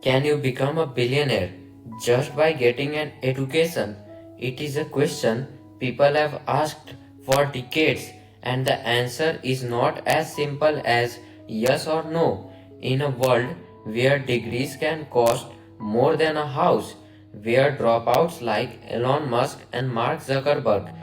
Can you become a billionaire just by getting an education? It is a question people have asked for decades, and the answer is not as simple as yes or no. In a world where degrees can cost more than a house, where dropouts like Elon Musk and Mark Zuckerberg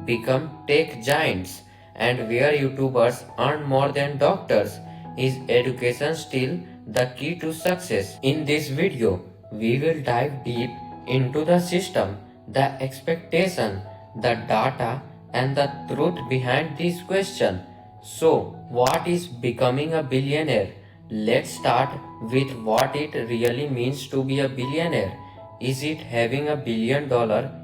become tech giants, and where YouTubers earn more than doctors, is education still the key to success? In this video, we will dive deep into the system, the expectation, the data, and the truth behind this question. So, what is becoming a billionaire? Let's start with what it really means to be a billionaire. Is it having $1 billion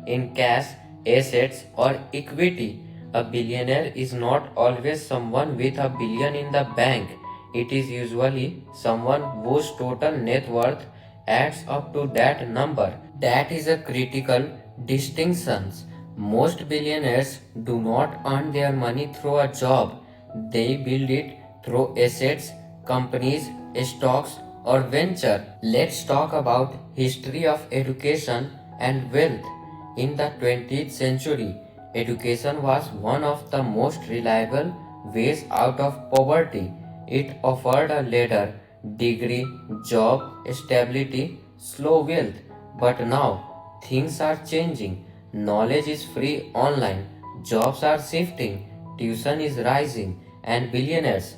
in cash, assets, or equity? A billionaire is not always someone with $1 billion in the bank. It is usually someone whose total net worth adds up to that number. That is a critical distinction. Most billionaires do not earn their money through a job. They build it through assets, companies, stocks, or venture. Let's talk about history of education and wealth. In the 20th century, education was one of the most reliable ways out of poverty. It offered a ladder, degree, job, stability, slow wealth. But now things are changing. Knowledge is free online, jobs are shifting, tuition is rising, and billionaires,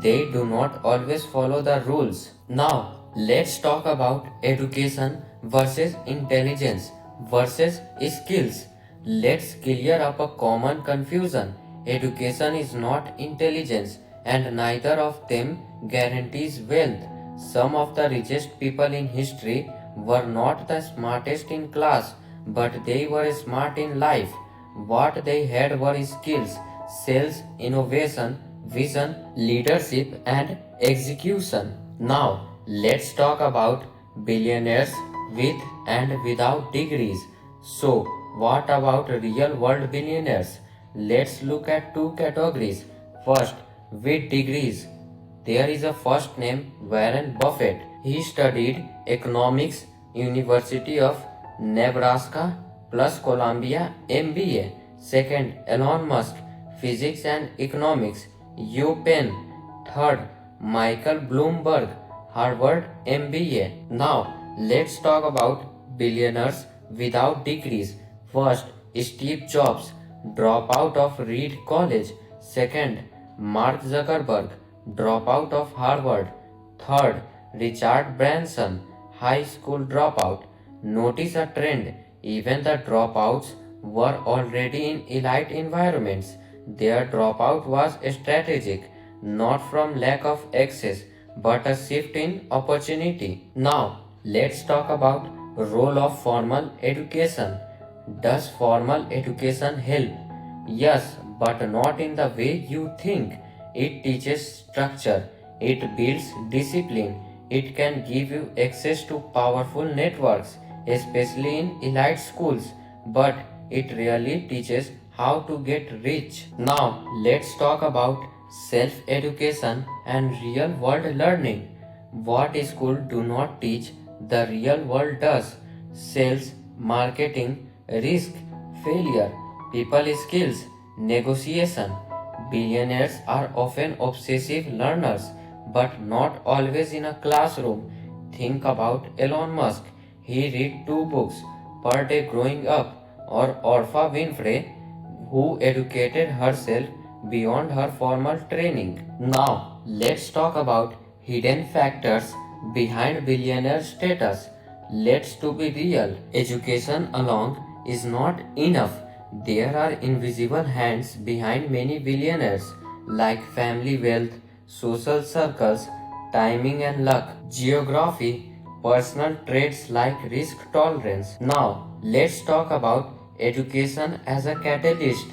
they do not always follow the rules. Now, let's talk about education versus intelligence versus skills. Let's clear up a common confusion. Education is not intelligence, and neither of them guarantees wealth. Some of the richest people in history were not the smartest in class, but they were smart in life. What they had were skills, sales, innovation, vision, leadership, and execution. Now, let's talk about billionaires with and without degrees. So, what about real world billionaires? Let's look at two categories. First, with degrees. There is a first name Warren Buffett. He studied economics, University of Nebraska plus Columbia MBA. Second, Elon Musk, physics and economics, UPenn. Third, Michael Bloomberg, Harvard MBA. Now, let's talk about billionaires without degrees. First, Steve Jobs, dropout of Reed College. Second, Mark Zuckerberg, dropout of Harvard. Third, Richard Branson, high school dropout. Notice a trend. Even the dropouts were already in elite environments. Their dropout was strategic, not from lack of access, but a shift in opportunity. Now, let's talk about role of formal education. Does formal education help? Yes, but not in the way you think. It teaches structure, it builds discipline, it can give you access to powerful networks, especially in elite schools, but it really teaches how to get rich. Now, let's talk about self education and real world learning. What school do not teach, the real world does. Sales, marketing, risk, failure, people skills, negotiation. Billionaires are often obsessive learners, but not always in a classroom. Think about Elon Musk. He read 2 books per day growing up, or Orpha Winfrey, who educated herself beyond her formal training. Now, let's talk about hidden factors behind billionaire status. Let's to be real. Education alone is not enough. There are invisible hands behind many billionaires, like family wealth, social circles, timing and luck, geography, personal traits like risk tolerance. Now, let's talk about education as a catalyst.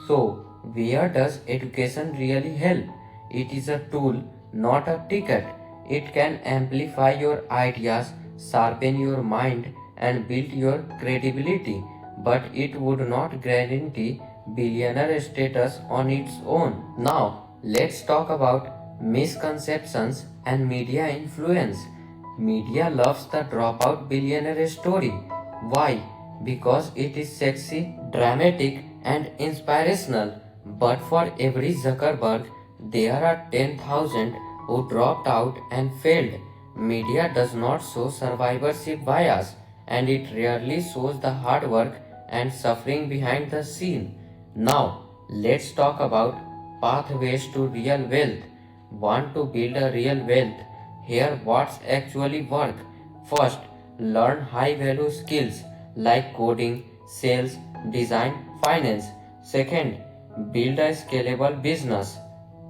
So, where does education really help? It is a tool, not a ticket. It can amplify your ideas, sharpen your mind, and build your credibility, but it would not guarantee billionaire status on its own. Now, let's talk about misconceptions and media influence. Media loves the dropout billionaire story. Why? Because it is sexy, dramatic, and inspirational. But for every Zuckerberg, there are 10,000 who dropped out and failed. Media does not show survivorship bias, and it rarely shows the hard work and suffering behind the scene. Now, let's talk about pathways to real wealth. Want to build a real wealth? Here, what's actually work. First, learn high value skills like coding, sales, design, finance. Second, build a scalable business.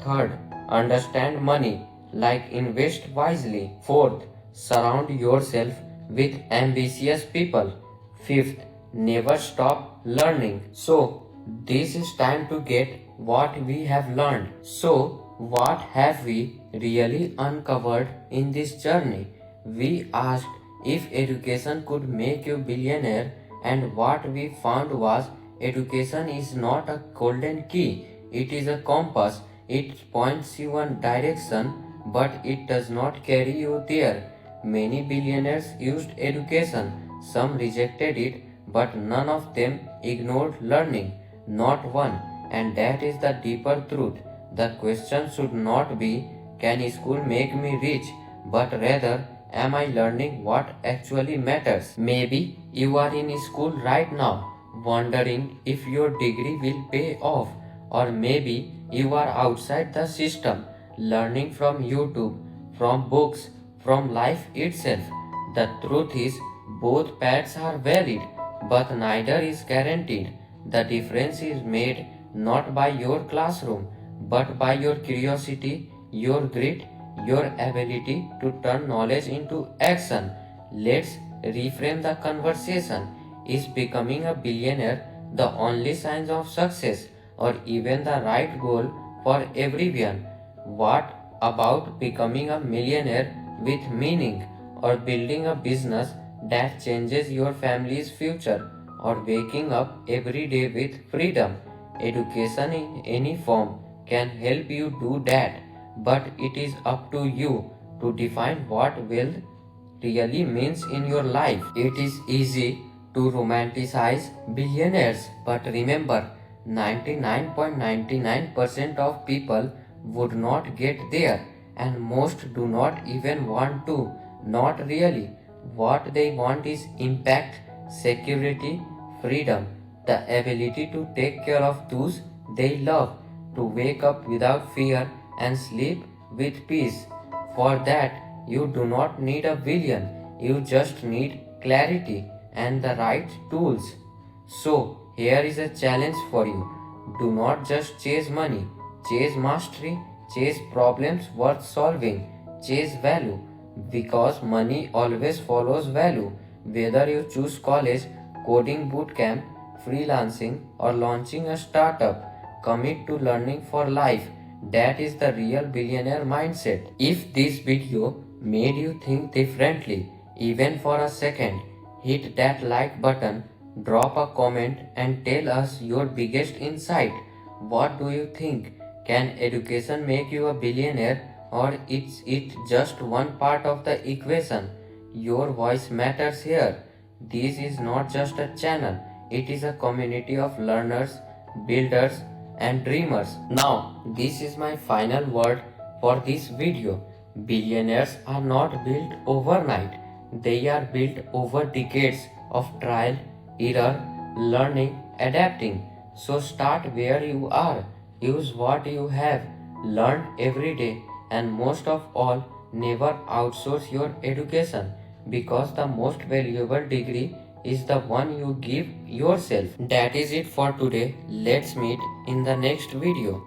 Third, understand money like invest wisely. Fourth, surround yourself with ambitious people. Fifth, never stop learning. So, this is time to get what we have learned. So, what have we really uncovered in this journey? We asked if education could make you billionaire, and what we found was education is not a golden key, it is a compass. It points you in direction, but it does not carry you there. Many billionaires used education, some rejected it, but none of them ignored learning. Not one. And that is the deeper truth. The question should not be, can school make me rich? But rather, am I learning what actually matters? Maybe you are in school right now, wondering if your degree will pay off, or maybe you are outside the system, learning from YouTube, from books, from life itself. The truth is, both paths are valid, but neither is guaranteed. The difference is made not by your classroom, but by your curiosity, your grit, your ability to turn knowledge into action. Let's reframe the conversation. Is becoming a billionaire the only sign of success, or even the right goal for everyone? What about becoming a millionaire with meaning, or building a business that changes your family's future, or waking up every day with freedom? Education in any form can help you do that, but it is up to you to define what wealth really means in your life. It is easy to romanticize billionaires, but remember, 99.99% of people would not get there, and most do not even want to. Not really. What they want is impact, security, freedom, the ability to take care of those they love, to wake up without fear and sleep with peace. For that, you do not need a billion, you just need clarity and the right tools. So, here is a challenge for you. Do not just chase money, chase mastery, chase problems worth solving, chase value, because money always follows value. Whether you choose college, coding bootcamp, freelancing, or launching a startup, commit to learning for life. That is the real billionaire mindset. If this video made you think differently, even for a second, hit that like button, drop a comment, and tell us your biggest insight. What do you think? Can education make you a billionaire, or is it just one part of the equation? Your voice matters here. This is not just a channel, it is a community of learners, builders, and dreamers. Now, this is my final word for this video. Billionaires are not built overnight, they are built over decades of trial, error, learning, adapting. So, start where you are, use what you have learned every day, and most of all, never outsource your education, because the most valuable degree is the one you give yourself. That is it for today. Let's meet in the next video.